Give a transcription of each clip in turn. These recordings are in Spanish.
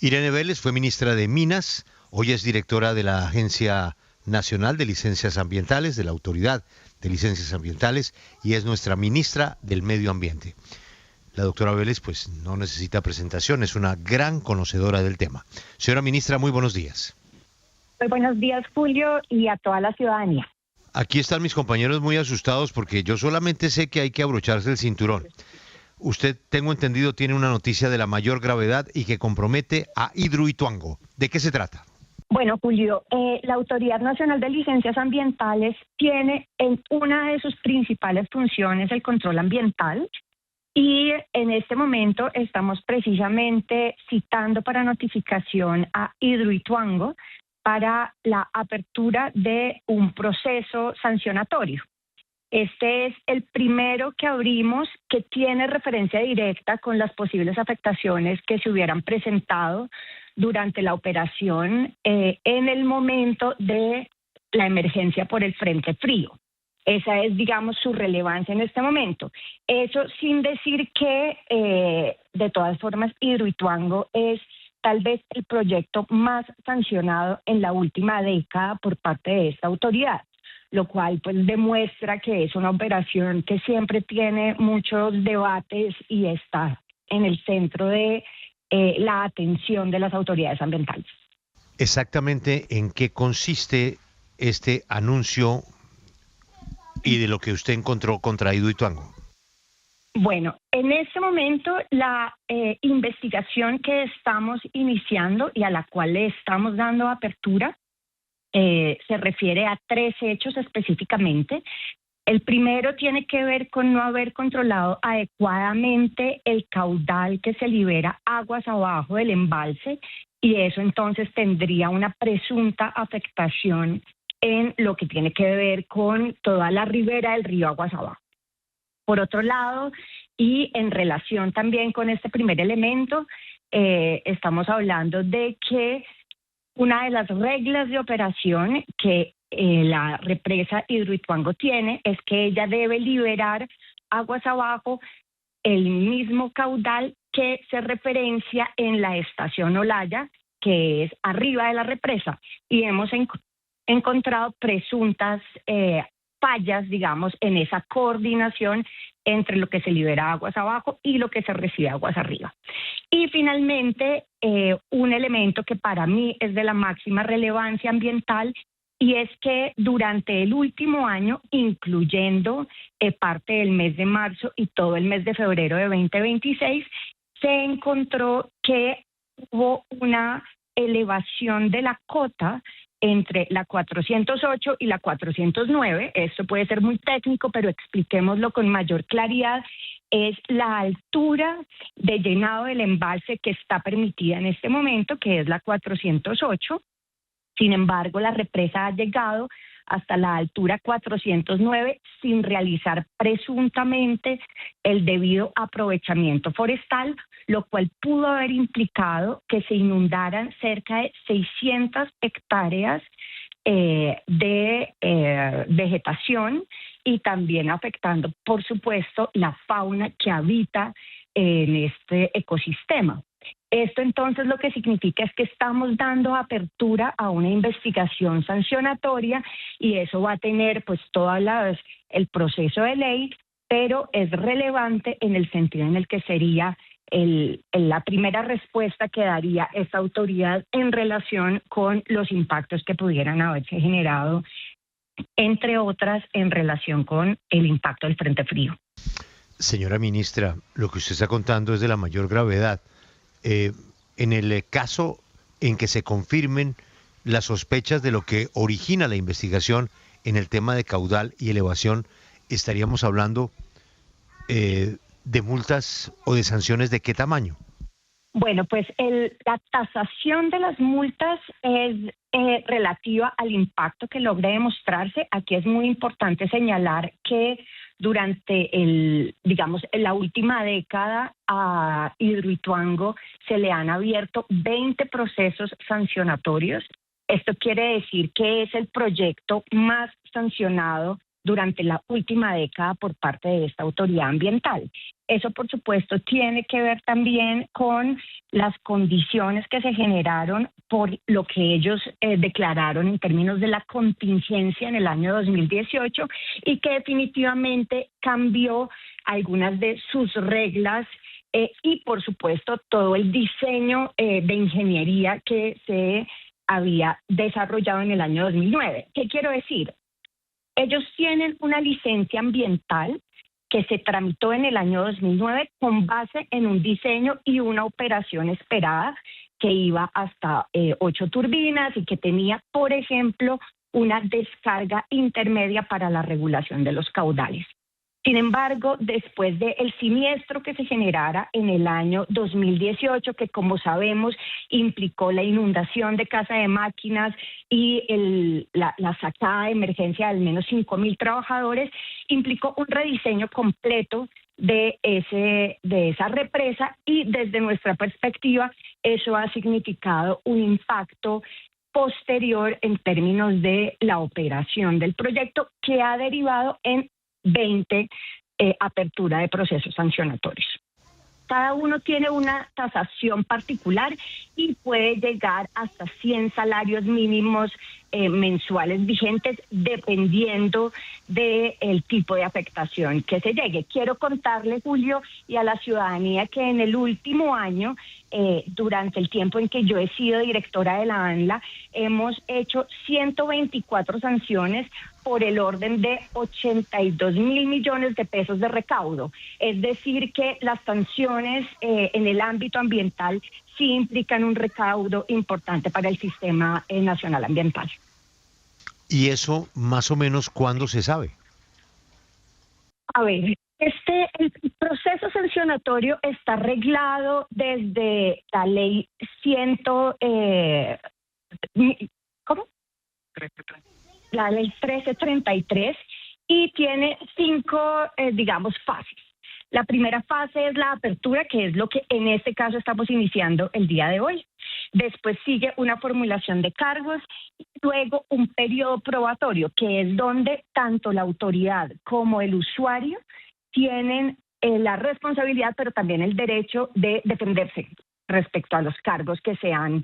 Irene Vélez fue ministra de Minas, hoy es directora de la Agencia Nacional de Licencias Ambientales, de la Autoridad de Licencias Ambientales, y es nuestra ministra del Medio Ambiente. La doctora Vélez pues no necesita presentación, es una gran conocedora del tema. Señora ministra, muy buenos días. Muy buenos días, Julio, y a toda la ciudadanía. Aquí están mis compañeros muy asustados porque yo solamente sé que hay que abrocharse el cinturón. Usted, tengo entendido, tiene una noticia de la mayor gravedad y que compromete a Hidroituango. ¿De qué se trata? Bueno, Julio, la Autoridad Nacional de Licencias Ambientales tiene en una de sus principales funciones el control ambiental y en este momento estamos precisamente citando para notificación a Hidroituango para la apertura de un proceso sancionatorio. Este es el primero que abrimos que tiene referencia directa con las posibles afectaciones que se hubieran presentado durante la operación en el momento de la emergencia por el frente frío. Esa es, digamos, su relevancia en este momento. Eso sin decir que, de todas formas, Hidroituango es tal vez el proyecto más sancionado en la última década por parte de esta autoridad, lo cual pues demuestra que es una operación que siempre tiene muchos debates y está en el centro de la atención de las autoridades ambientales. Exactamente en qué consiste este anuncio y de lo que usted encontró contra Hidroituango. Bueno, en este momento la investigación que estamos iniciando y a la cual le estamos dando apertura se refiere a 3 hechos específicamente. El primero tiene que ver con no haber controlado adecuadamente el caudal que se libera aguas abajo del embalse y eso entonces tendría una presunta afectación en lo que tiene que ver con toda la ribera del río aguas abajo. Por otro lado, y en relación también con este primer elemento, estamos hablando de que una de las reglas de operación que la represa Hidroituango tiene es que ella debe liberar aguas abajo el mismo caudal que se referencia en la estación Olaya, que es arriba de la represa. Y hemos encontrado presuntas fallas, digamos, en esa coordinación entre lo que se libera aguas abajo y lo que se recibe aguas arriba. Y finalmente, un elemento que para mí es de la máxima relevancia ambiental y es que durante el último año, incluyendo parte del mes de marzo y todo el mes de febrero de 2026, se encontró que hubo una elevación de la cota entre la 408 y la 409, esto puede ser muy técnico, pero expliquémoslo con mayor claridad, es la altura de llenado del embalse que está permitida en este momento, que es la 408. Sin embargo, la represa ha llegado hasta la altura 409 sin realizar presuntamente el debido aprovechamiento forestal, lo cual pudo haber implicado que se inundaran cerca de 600 hectáreas de vegetación y también afectando, por supuesto, la fauna que habita en este ecosistema. Esto entonces lo que significa es que estamos dando apertura a una investigación sancionatoria y eso va a tener pues todo el proceso de ley, pero es relevante en el sentido en el que sería la primera respuesta que daría esta autoridad en relación con los impactos que pudieran haberse generado, entre otras, en relación con el impacto del frente frío. Señora ministra, lo que usted está contando es de la mayor gravedad. En el caso en que se confirmen las sospechas de lo que origina la investigación en el tema de caudal y elevación, estaríamos hablando de multas o de sanciones ¿de qué tamaño? Bueno, pues la tasación de las multas es relativa al impacto que logre demostrarse. Aquí es muy importante señalar que durante la última década a Hidroituango se le han abierto 20 procesos sancionatorios. Esto quiere decir que es el proyecto más sancionado durante la última década por parte de esta autoridad ambiental. Eso, por supuesto, tiene que ver también con las condiciones que se generaron por lo que ellos declararon en términos de la contingencia en el año 2018 y que definitivamente cambió algunas de sus reglas y, por supuesto, todo el diseño de ingeniería que se había desarrollado en el año 2009. ¿Qué quiero decir? Ellos tienen una licencia ambiental que se tramitó en el año 2009 con base en un diseño y una operación esperada que iba hasta 8 turbinas y que tenía, por ejemplo, una descarga intermedia para la regulación de los caudales. Sin embargo, después del siniestro que se generara en el año 2018, que como sabemos implicó la inundación de Casa de Máquinas y la sacada de emergencia de al menos 5.000 trabajadores, implicó un rediseño completo de esa represa y desde nuestra perspectiva eso ha significado un impacto posterior en términos de la operación del proyecto que ha derivado en 20 apertura de procesos sancionatorios. Cada uno tiene una tasación particular y puede llegar hasta 100 salarios mínimos mensuales vigentes dependiendo del tipo de afectación que se llegue. Quiero contarle, Julio, y a la ciudadanía que en el último año, durante el tiempo en que yo he sido directora de la ANLA, hemos hecho 124 sanciones por el orden de 82.000 millones de pesos de recaudo. Es decir, que las sanciones en el ámbito ambiental sí implican un recaudo importante para el sistema nacional ambiental. ¿Y eso más o menos cuándo se sabe? A ver, el proceso sancionatorio está reglado desde la ley ¿cómo? La ley 1333 y tiene 5, fases. La primera fase es la apertura, que es lo que en este caso estamos iniciando el día de hoy. Después sigue una formulación de cargos y luego un periodo probatorio, que es donde tanto la autoridad como el usuario tienen la responsabilidad, pero también el derecho de defenderse respecto a los cargos que se han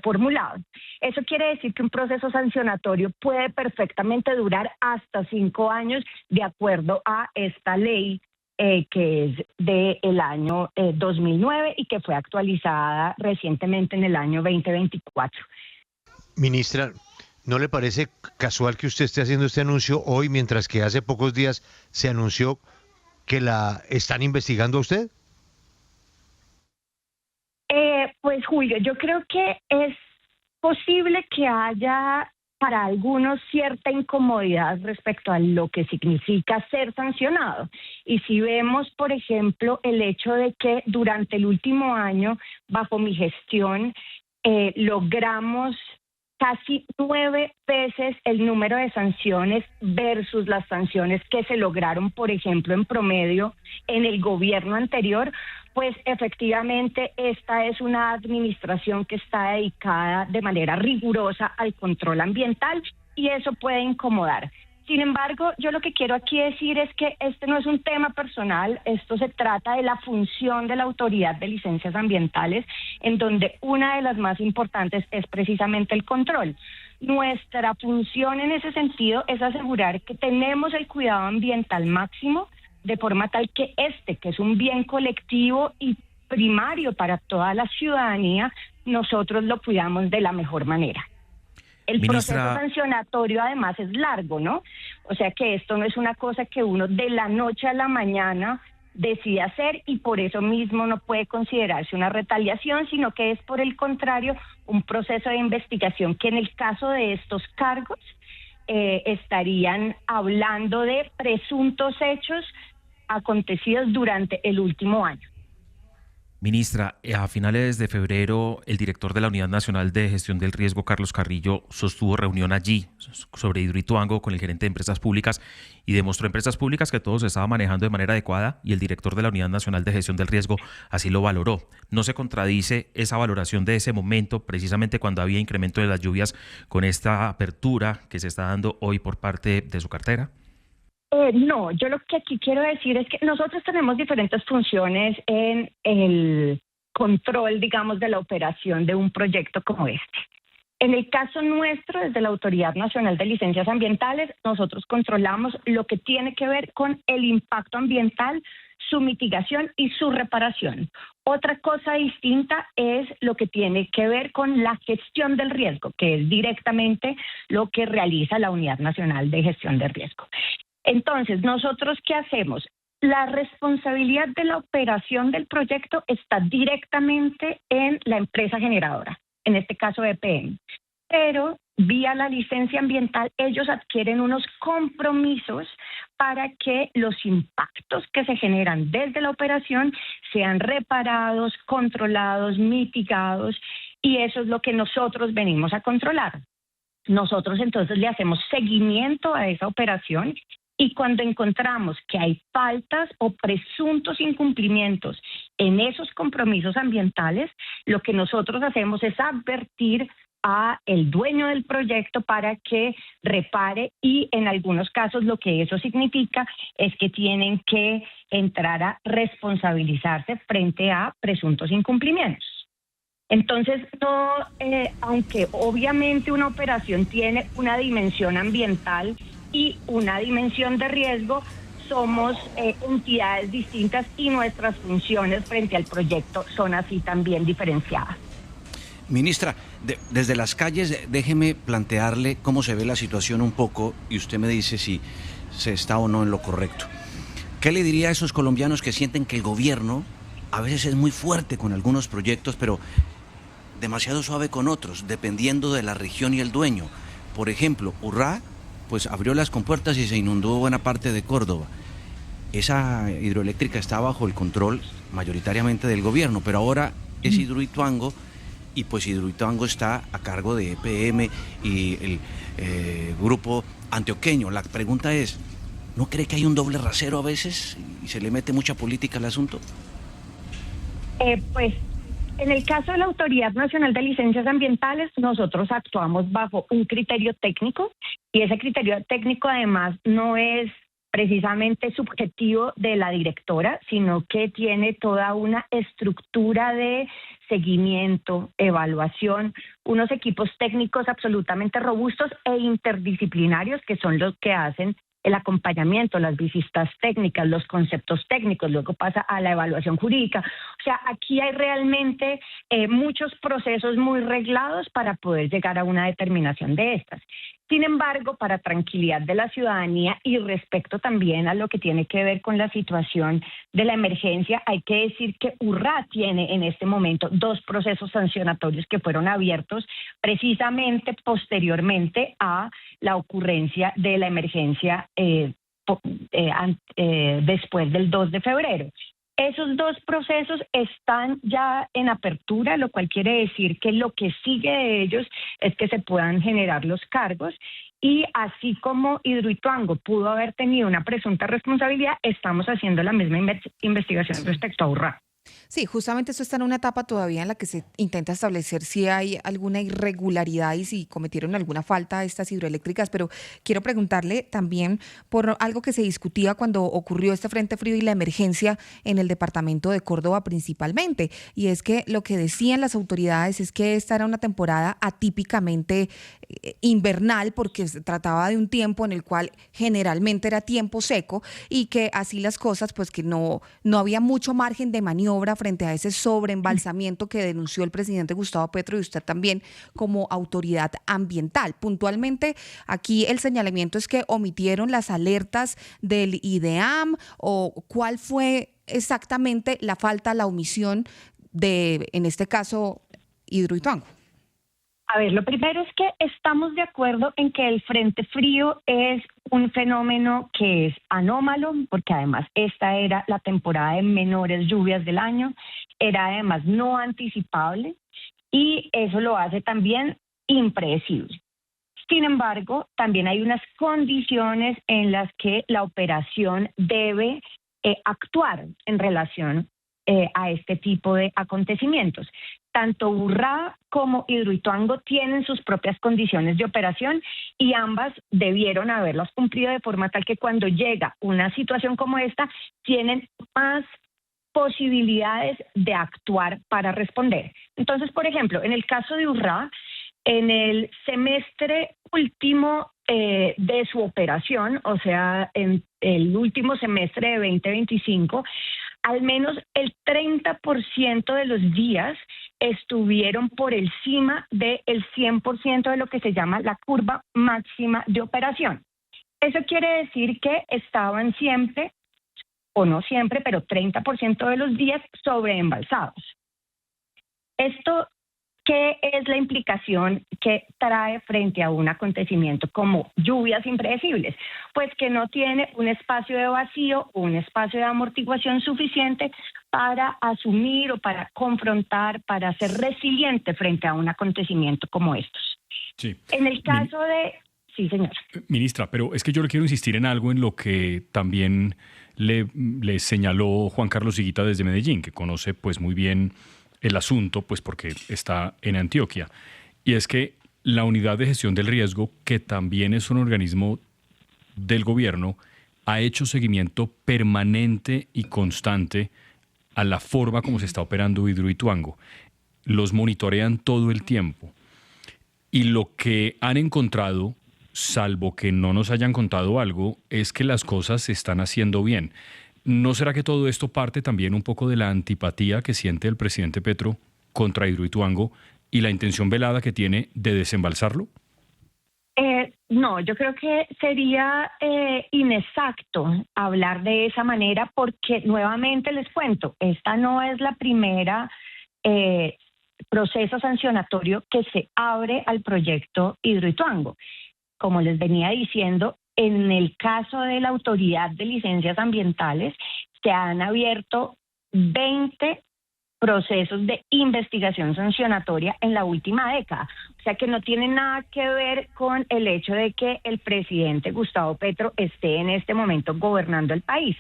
formulado. Eso quiere decir que un proceso sancionatorio puede perfectamente durar hasta 5 años de acuerdo a esta ley que es del año 2009 y que fue actualizada recientemente en el año 2024. Ministra, ¿no le parece casual que usted esté haciendo este anuncio hoy, mientras que hace pocos días se anunció que la están investigando a usted? Pues Julio, yo creo que es posible que haya para algunos cierta incomodidad respecto a lo que significa ser sancionado. Y si vemos, por ejemplo, el hecho de que durante el último año, bajo mi gestión, logramos casi 9 veces el número de sanciones versus las sanciones que se lograron, por ejemplo, en promedio en el gobierno anterior, pues efectivamente esta es una administración que está dedicada de manera rigurosa al control ambiental y eso puede incomodar. Sin embargo, yo lo que quiero aquí decir es que este no es un tema personal, esto se trata de la función de la Autoridad de Licencias Ambientales, en donde una de las más importantes es precisamente el control. Nuestra función en ese sentido es asegurar que tenemos el cuidado ambiental máximo, de forma tal que que es un bien colectivo y primario para toda la ciudadanía, nosotros lo cuidamos de la mejor manera. El proceso sancionatorio además es largo, ¿no? O sea que esto no es una cosa que uno de la noche a la mañana decide hacer y por eso mismo no puede considerarse una retaliación, sino que es por el contrario un proceso de investigación que en el caso de estos cargos estarían hablando de presuntos hechos acontecidos durante el último año. Ministra, a finales de febrero, el director de la Unidad Nacional de Gestión del Riesgo, Carlos Carrillo, sostuvo reunión allí sobre Hidroituango con el gerente de Empresas Públicas y demostró a Empresas Públicas que todo se estaba manejando de manera adecuada y el director de la Unidad Nacional de Gestión del Riesgo así lo valoró. ¿No se contradice esa valoración de ese momento, precisamente cuando había incremento de las lluvias, con esta apertura que se está dando hoy por parte de su cartera? No, yo lo que aquí quiero decir es que nosotros tenemos diferentes funciones en el control, digamos, de la operación de un proyecto como este. En el caso nuestro, desde la Autoridad Nacional de Licencias Ambientales, nosotros controlamos lo que tiene que ver con el impacto ambiental, su mitigación y su reparación. Otra cosa distinta es lo que tiene que ver con la gestión del riesgo, que es directamente lo que realiza la Unidad Nacional de Gestión de Riesgo. Entonces, ¿nosotros qué hacemos? La responsabilidad de la operación del proyecto está directamente en la empresa generadora, en este caso EPM. Pero vía la licencia ambiental, ellos adquieren unos compromisos para que los impactos que se generan desde la operación sean reparados, controlados, mitigados, y eso es lo que nosotros venimos a controlar. Nosotros entonces le hacemos seguimiento a esa operación y cuando encontramos que hay faltas o presuntos incumplimientos en esos compromisos ambientales, lo que nosotros hacemos es advertir a el dueño del proyecto para que repare, y en algunos casos lo que eso significa es que tienen que entrar a responsabilizarse frente a presuntos incumplimientos. Entonces, no, aunque obviamente una operación tiene una dimensión ambiental y una dimensión de riesgo, somos entidades distintas y nuestras funciones frente al proyecto son así también diferenciadas. Ministra, desde las calles, déjeme plantearle cómo se ve la situación un poco y usted me dice si se está o no en lo correcto. ¿Qué le diría a esos colombianos que sienten que el gobierno a veces es muy fuerte con algunos proyectos, pero demasiado suave con otros, dependiendo de la región y el dueño? Por ejemplo, Urrá pues abrió las compuertas y se inundó buena parte de Córdoba. Esa hidroeléctrica está bajo el control mayoritariamente del gobierno, pero ahora es Hidroituango, y pues Hidroituango está a cargo de EPM y el grupo antioqueño. La pregunta es, ¿no cree que hay un doble rasero a veces y se le mete mucha política al asunto? Pues en el caso de la Autoridad Nacional de Licencias Ambientales, nosotros actuamos bajo un criterio técnico, y ese criterio técnico además no es precisamente subjetivo de la directora, sino que tiene toda una estructura de seguimiento, evaluación, unos equipos técnicos absolutamente robustos e interdisciplinarios que son los que hacen el acompañamiento, las visitas técnicas, los conceptos técnicos, luego pasa a la evaluación jurídica. O sea, aquí hay realmente muchos procesos muy reglados para poder llegar a una determinación de estas. Sin embargo, para tranquilidad de la ciudadanía y respecto también a lo que tiene que ver con la situación de la emergencia, hay que decir que Urrá tiene en este momento 2 procesos sancionatorios que fueron abiertos precisamente posteriormente a la ocurrencia de la emergencia después del 2 de febrero. Esos 2 procesos están ya en apertura, lo cual quiere decir que lo que sigue de ellos es que se puedan generar los cargos, y así como Hidroituango pudo haber tenido una presunta responsabilidad, estamos haciendo la misma investigación respecto a Urrá. Sí, justamente esto está en una etapa todavía en la que se intenta establecer si hay alguna irregularidad y si cometieron alguna falta a estas hidroeléctricas, pero quiero preguntarle también por algo que se discutía cuando ocurrió este frente frío y la emergencia en el departamento de Córdoba principalmente, y es que lo que decían las autoridades es que esta era una temporada atípicamente invernal, porque se trataba de un tiempo en el cual generalmente era tiempo seco, y que así las cosas, pues que no había mucho margen de maniobra frente a ese sobreembalsamiento que denunció el presidente Gustavo Petro y usted también como autoridad ambiental. Puntualmente, aquí el señalamiento es que omitieron las alertas del IDEAM, o cuál fue exactamente la falta, la omisión de, en este caso, Hidroituango. A ver, lo primero es que estamos de acuerdo en que el frente frío es un fenómeno que es anómalo, porque además esta era la temporada de menores lluvias del año, era además no anticipable, y eso lo hace también impredecible. Sin embargo, también hay unas condiciones en las que la operación debe actuar en relación a este tipo de acontecimientos. tanto Urrá como Hidroituango tienen sus propias condiciones de operación y ambas debieron haberlas cumplido de forma tal que cuando llega una situación como esta, tienen más posibilidades de actuar para responder. Entonces, por ejemplo, en el caso de Urrá, en el semestre último de su operación, o sea, en el último semestre de 2025, al menos el 30% de los días estuvieron por encima del 100% de lo que se llama la curva máxima de operación. Eso quiere decir que estaban siempre, o no siempre, pero 30% de los días sobreembalsados. Esto, ¿qué es la implicación que trae frente a un acontecimiento como lluvias impredecibles? Pues que no tiene un espacio de vacío, un espacio de amortiguación suficiente para asumir o para confrontar, para ser resiliente frente a un acontecimiento como estos. Sí. En el caso de... Sí, señor. Ministra, pero es que yo le quiero insistir en algo en lo que también le señaló Juan Carlos Higuita desde Medellín, que conoce pues muy bien el asunto, pues porque está en Antioquia. Y es que la Unidad de Gestión del Riesgo, que también es un organismo del gobierno, ha hecho seguimiento permanente y constante a la forma como se está operando Hidroituango. Los monitorean todo el tiempo. Y lo que han encontrado, salvo que no nos hayan contado algo, es que las cosas se están haciendo bien. ¿No será que todo esto parte también un poco de la antipatía que siente el presidente Petro contra Hidroituango y la intención velada que tiene de desembalsarlo? No, yo creo que sería inexacto hablar de esa manera porque nuevamente les cuento, esta no es la primera proceso sancionatorio que se abre al proyecto Hidroituango. Como les venía diciendo, en el caso de la Autoridad de Licencias Ambientales, se han abierto 20 procesos de investigación sancionatoria en la última década. O sea que no tiene nada que ver con el hecho de que el presidente Gustavo Petro esté en este momento gobernando el país.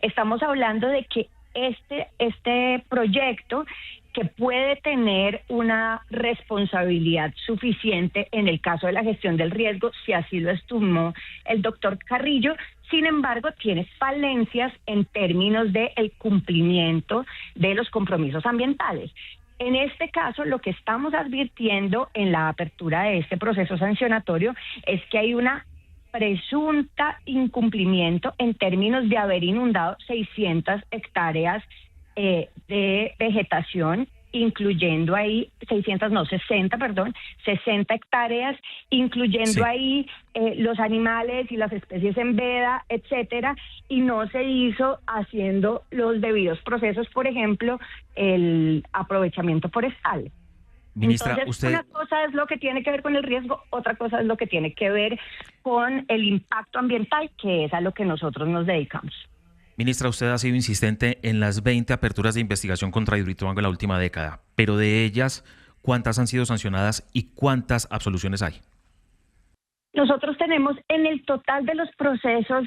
Estamos hablando de que este proyecto, que puede tener una responsabilidad suficiente en el caso de la gestión del riesgo, si así lo estimó el doctor Carrillo. Sin embargo, tiene falencias en términos del cumplimiento de los compromisos ambientales. En este caso, lo que estamos advirtiendo en la apertura de este proceso sancionatorio es que hay una presunta incumplimiento en términos de haber inundado 600 hectáreas de vegetación, incluyendo ahí 60 hectáreas, incluyendo ahí los animales y las especies en veda, etcétera, y no se hizo haciendo los debidos procesos, por ejemplo, el aprovechamiento forestal. Ministra, entonces, una cosa es lo que tiene que ver con el riesgo, otra cosa es lo que tiene que ver con el impacto ambiental, que es a lo que nosotros nos dedicamos. Ministra, usted ha sido insistente en las 20 aperturas de investigación contra Hidroituango en la última década, pero de ellas, ¿cuántas han sido sancionadas y cuántas absoluciones hay? Nosotros tenemos en el total de los procesos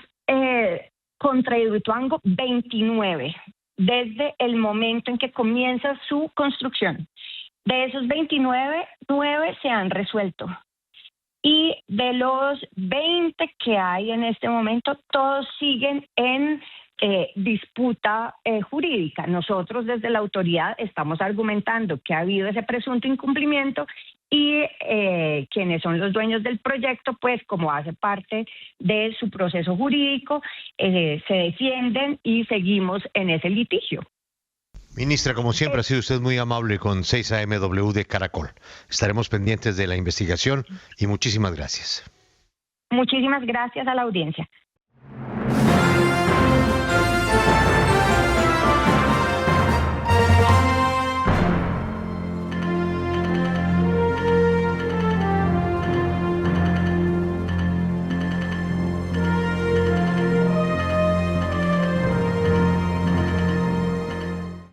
contra Hidroituango 29, desde el momento en que comienza su construcción. De esos 29, 9 se han resuelto. Y de los 20 que hay en este momento, todos siguen en disputa jurídica. Nosotros desde la autoridad estamos argumentando que ha habido ese presunto incumplimiento y quienes son los dueños del proyecto, pues como hace parte de su proceso jurídico, se defienden y seguimos en ese litigio. Ministra, como siempre, ha sido usted muy amable con 6AMW de Caracol. Estaremos pendientes de la investigación y muchísimas gracias. Muchísimas gracias a la audiencia.